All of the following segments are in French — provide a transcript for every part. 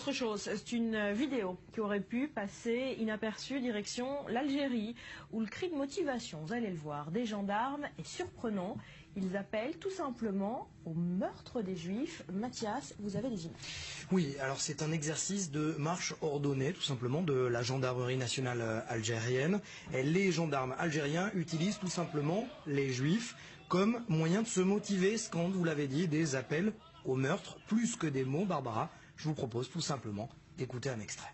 autre chose, c'est une vidéo qui aurait pu passer inaperçue direction l'Algérie, où le cri de motivation, vous allez le voir, des gendarmes est surprenant. Ils appellent tout simplement au meurtre des Juifs. Mathias, vous avez des images. Oui, alors c'est un exercice de marche ordonnée, tout simplement, de la gendarmerie nationale algérienne. Et les gendarmes algériens utilisent tout simplement les Juifs comme moyen de se motiver, scandent, vous l'avez dit, des appels au meurtre, plus que des mots. Barbara, je vous propose tout simplement d'écouter un extrait.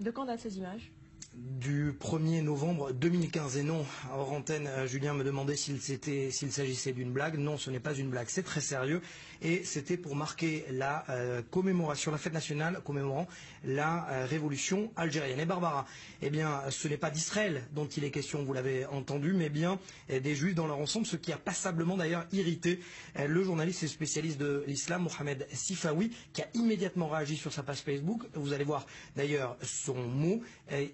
De quand datent ces images ? Du 1er novembre 2015. Et non, hors antenne, Julien me demandait s'il s'agissait d'une blague. Non, ce n'est pas une blague, c'est très sérieux. Et c'était pour marquer la commémoration, la fête nationale commémorant la révolution algérienne. Et Barbara, eh bien, ce n'est pas d'Israël dont il est question, vous l'avez entendu, mais bien des Juifs dans leur ensemble, ce qui a passablement d'ailleurs irrité le journaliste et spécialiste de l'islam, Mohamed Sifawi, qui a immédiatement réagi sur sa page Facebook. Vous allez voir d'ailleurs son mot.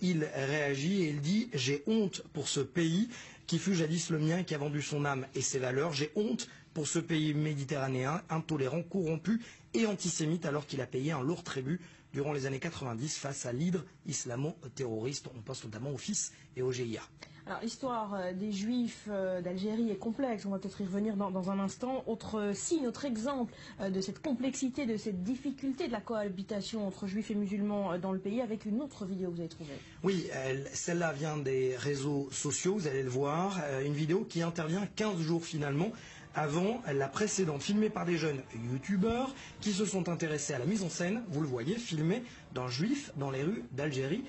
Il réagit et il dit « J'ai honte pour ce pays qui fut jadis le mien et qui a vendu son âme et ses valeurs. J'ai honte pour ce pays méditerranéen, intolérant, corrompu et antisémite alors qu'il a payé un lourd tribut durant les années 90 face à l'hydre islamo-terroriste. » On pense notamment au FIS et au GIA. Alors l'histoire des Juifs d'Algérie est complexe, on va peut-être y revenir dans un instant. Autre signe, autre exemple de cette complexité, de cette difficulté de la cohabitation entre Juifs et musulmans dans le pays, avec une autre vidéo que vous avez trouvée. Oui, celle-là vient des réseaux sociaux, vous allez le voir, une vidéo qui intervient 15 jours finalement avant la précédente, filmée par des jeunes youtubeurs qui se sont intéressés à la mise en scène, vous le voyez, filmée d'un juif dans les rues d'Algérie,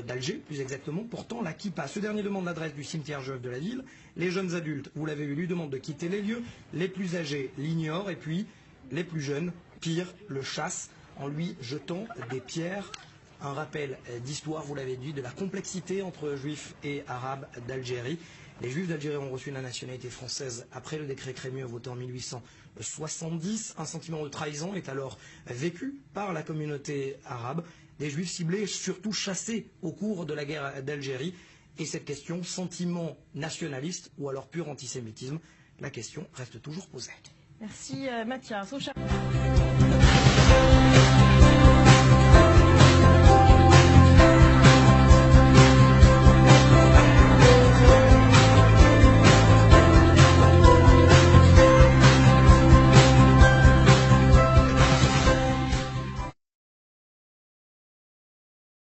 d'Alger plus exactement, portant la kippa. Ce dernier demande l'adresse du cimetière juif de la ville. Les jeunes adultes, vous l'avez vu, lui demandent de quitter les lieux. Les plus âgés l'ignorent et puis les plus jeunes, pire, le chassent en lui jetant des pierres. Un rappel d'histoire, vous l'avez dit, de la complexité entre juifs et arabes d'Algérie. Les juifs d'Algérie ont reçu la nationalité française après le décret Crémieux voté en 1870. Un sentiment de trahison est alors vécu par la communauté arabe. Des juifs ciblés, surtout chassés au cours de la guerre d'Algérie. Et cette question, sentiment nationaliste ou alors pur antisémitisme, la question reste toujours posée. Merci Mathias.